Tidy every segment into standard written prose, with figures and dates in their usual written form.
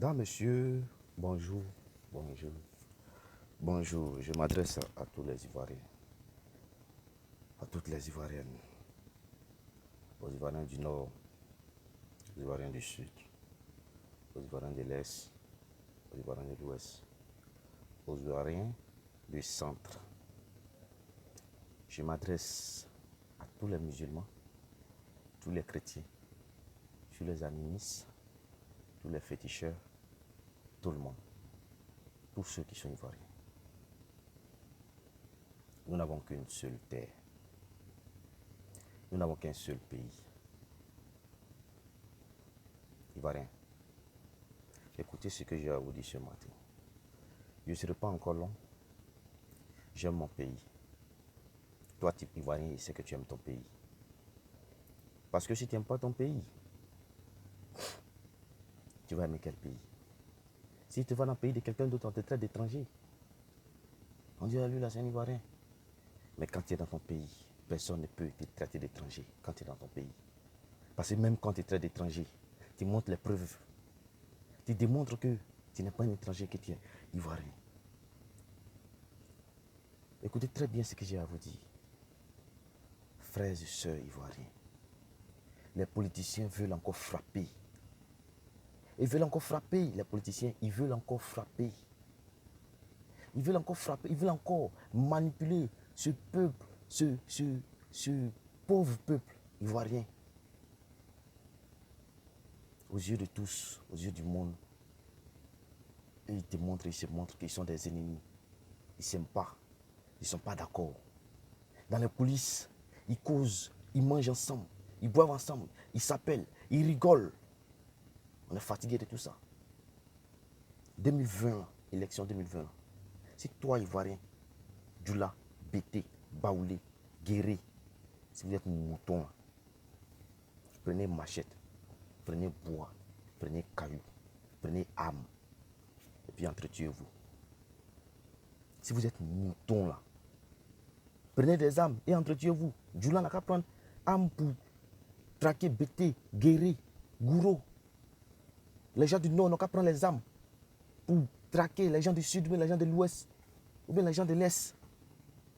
Mesdames, Messieurs, bonjour, bonjour, bonjour. Je m'adresse à tous les Ivoiriens, à toutes les Ivoiriennes, aux Ivoiriens du Nord, aux Ivoiriens du Sud, aux Ivoiriens de l'Est, aux Ivoiriens de l'Ouest, aux Ivoiriens du Centre. Je m'adresse à tous les musulmans, tous les chrétiens, tous les animistes, tous les féticheurs, tout le monde, tous ceux qui sont ivoiriens. Nous n'avons qu'une seule terre. Nous n'avons qu'un seul pays. Ivoiriens, écoutez ce que j'ai à vous dire ce matin. Je ne serai pas encore long. J'aime mon pays. Toi, type Ivoirien, je sais que tu aimes ton pays. Parce que si tu n'aimes pas ton pays, tu vas aimer quel pays? Si tu vas dans le pays de quelqu'un d'autre, on te traite d'étranger. On dit à lui, là, c'est un Ivoirien. Mais quand tu es dans ton pays, personne ne peut te traiter d'étranger quand tu es dans ton pays. Parce que même quand tu es traité d'étranger, tu montres les preuves. Tu démontres que tu n'es pas un étranger, que tu es Ivoirien. Écoutez très bien ce que j'ai à vous dire. Frères et sœurs ivoiriens, les politiciens veulent encore frapper. Ils veulent encore frapper, les politiciens, ils veulent encore frapper. Ils veulent encore frapper, ils veulent encore manipuler ce peuple, ce pauvre peuple ivoirien. Aux yeux de tous, aux yeux du monde, et ils se montrent qu'ils sont des ennemis. Ils ne s'aiment pas, ils ne sont pas d'accord. Dans les coulisses, ils causent, ils mangent ensemble, ils boivent ensemble, ils s'appellent, ils rigolent. On est fatigué de tout ça. 2020, élection 2020. Si toi, Ivoirien, Djoula, Bété, Baoulé, Guéré, si vous êtes mouton, prenez machette, prenez bois, prenez caillou, prenez âme, et puis entretuez-vous. Si vous êtes mouton là, prenez des âmes et entretuez-vous. Djoula n'a qu'à prendre âme pour traquer Bété, Guéré, Gouro. Les gens du Nord n'ont qu'à prendre les âmes pour traquer les gens du Sud, ou bien les gens de l'Ouest, ou bien les gens de l'Est.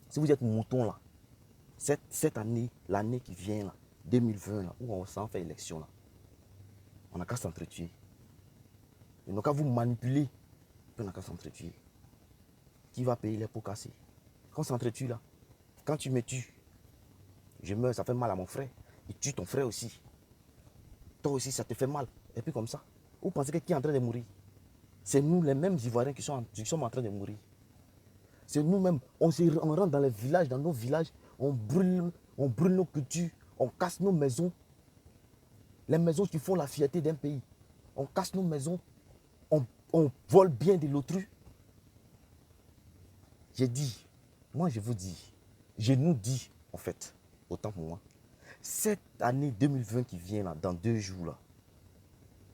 Si vous êtes mouton là, cette année, l'année qui vient là, 2020 là, où on s'en fait élection là, on n'a qu'à s'entretuer. Ils n'ont qu'à vous manipuler, puis on n'a qu'à s'entretuer. Qui va payer les pots cassés? Quand on s'entretue là, quand tu me tues, je meurs, ça fait mal à mon frère. Il tue ton frère aussi. Toi aussi, ça te fait mal. Et puis comme ça, vous pensez que qui est en train de mourir? C'est nous les mêmes Ivoiriens qui sommes en train de mourir. C'est nous-mêmes, on rentre dans les villages, dans nos villages, on brûle nos cultures, on casse nos maisons. Les maisons qui font la fierté d'un pays. On casse nos maisons, on vole bien de l'autrui. J'ai dit, moi je vous dis, je nous dis en fait, autant pour moi, cette année 2020 qui vient là, dans 2 jours là,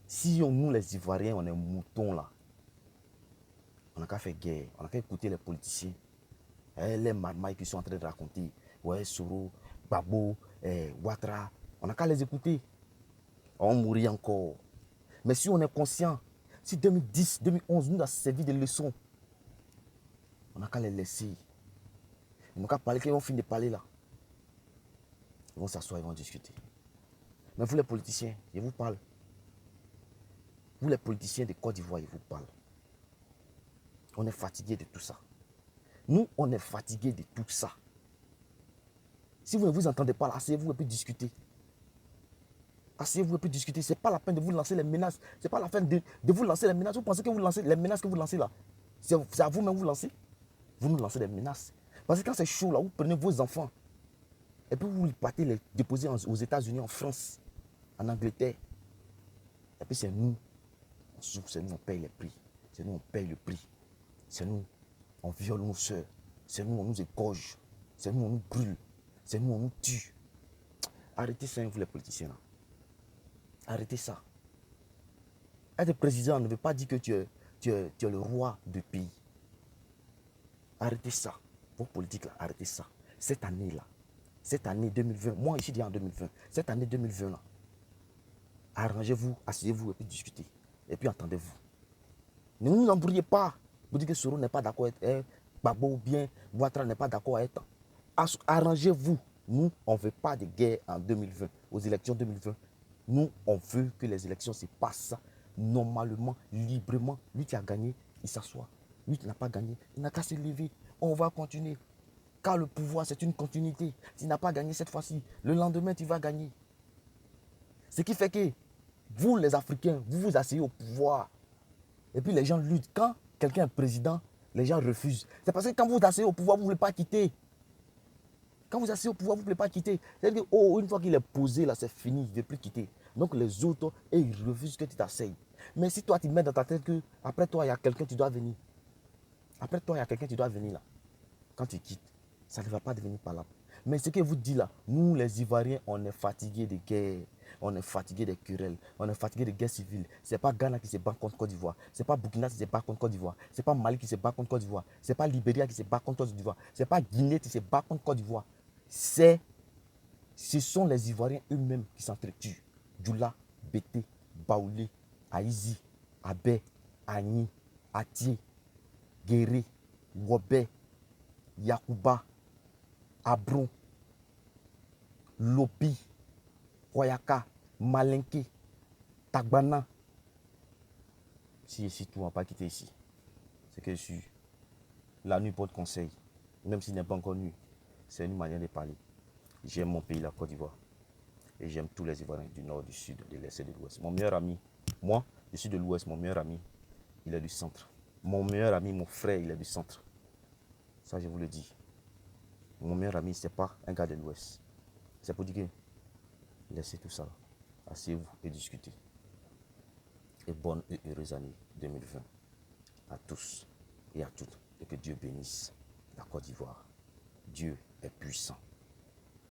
si nous les Ivoiriens, on est moutons là, on n'a qu'à faire guerre, on n'a qu'à écouter les politiciens, les marmailles qui sont en train de raconter, ouais, Soro, Babo, Ouattara, on n'a qu'à les écouter. On mourit encore. Mais si on est conscient, si 2010, 2011 nous a servi de leçon, on n'a qu'à les laisser. Ils n'ont qu'à parler, quand ils vont finir de parler là. Ils vont s'asseoir, ils vont discuter. Mais vous les politiciens, je vous parle. Vous les politiciens de Côte d'Ivoire, je vous parle. On est fatigué de tout ça. Nous, on est fatigué de tout ça. Si vous ne vous entendez pas là, asseyez-vous et puis discutez. Asseyez-vous et puis discutez. Ce n'est pas la peine de vous lancer les menaces. Ce n'est pas la peine de vous lancer les menaces. Vous pensez que vous lancez les menaces que vous lancez là, c'est à vous-même vous lancez. Vous nous lancez des menaces. Parce que quand c'est chaud là, vous prenez vos enfants et puis vous partez les déposer aux États-Unis, en France, en Angleterre. Et puis c'est nous, on souffre, c'est nous, on paye les prix. C'est nous, on paye le prix. C'est nous, on viole nos soeurs. C'est nous, on nous égorge. C'est nous, on nous brûle. C'est nous, on nous tue. Arrêtez ça, vous les politiciens là. Arrêtez ça. Être président ne veut pas dire que tu es le roi du pays. Arrêtez ça. Vos politiques là, arrêtez ça. Cette année là, cette année 2020, moi ici en 2020, cette année 2020 là, arrangez-vous, asseyez-vous et puis discutez. Et puis entendez-vous. Ne nous embrouillez pas. Vous dites que Soro n'est pas d'accord avec Gbagbo ou bien Ouattara n'est pas d'accord avec. Arrangez-vous. Nous, on ne veut pas de guerre en 2020, aux élections 2020. Nous, on veut que les élections se passent normalement, librement. Lui qui a gagné, il s'assoit. Lui qui n'a pas gagné, il n'a qu'à se lever. On va continuer. Car le pouvoir, c'est une continuité. S'il n'a pas gagné cette fois-ci, le lendemain, tu vas gagner. Ce qui fait que vous, les Africains, vous vous asseyez au pouvoir. Et puis les gens luttent. Quand quelqu'un est président, les gens refusent. C'est parce que quand vous vous asseyez au pouvoir, vous ne voulez pas quitter. Quand vous asseyez au pouvoir, vous ne voulez pas quitter. C'est-à-dire que, oh, une fois qu'il est posé, là, c'est fini, il ne veut plus quitter. Donc les autres, ils refusent que tu t'asseyes. Mais si toi, tu mets dans ta tête que après toi, il y a quelqu'un qui doit venir. Après toi, il y a quelqu'un qui doit venir là. Quand tu quittes, ça ne va pas devenir palable. Mais ce que vous dites là, nous les Ivoiriens, on est fatigués de guerre. On est fatigués des querelles. On est fatigués de guerre civile. Ce n'est pas Ghana qui se bat contre Côte d'Ivoire. Ce n'est pas Burkina qui se bat contre Côte d'Ivoire. Ce n'est pas Mali qui se bat contre Côte d'Ivoire. Ce n'est pas Libéria qui se bat contre Côte d'Ivoire. Ce n'est pas Guinée qui se bat contre Côte d'Ivoire. Ce sont les Ivoiriens eux-mêmes qui s'entretuent. Djoula, Bété, Baoulé, Aïzi, Abé, Agni, Atié, Guéré, Wobé, Yakuba, Abron, Lopi, Koyaka, Malinké, Tagbana. Si ici, tout, on ne va pas quitter ici. C'est que je suis. La nuit porte conseil. Même s'il n'est pas encore nuit. C'est une manière de parler. J'aime mon pays, la Côte d'Ivoire. Et j'aime tous les Ivoiriens du nord, du sud, de l'est et de l'ouest. Mon meilleur ami, moi, je suis de l'ouest. Mon meilleur ami, il est du centre. Mon meilleur ami, mon frère, il est du centre. Ça, je vous le dis. Mon meilleur ami, ce n'est pas un gars de l'ouest. C'est pour dire que laissez tout ça. Asseyez-vous et discutez. Et bonne et heureuse année 2020 à tous et à toutes. Et que Dieu bénisse la Côte d'Ivoire. Dieu est puissant.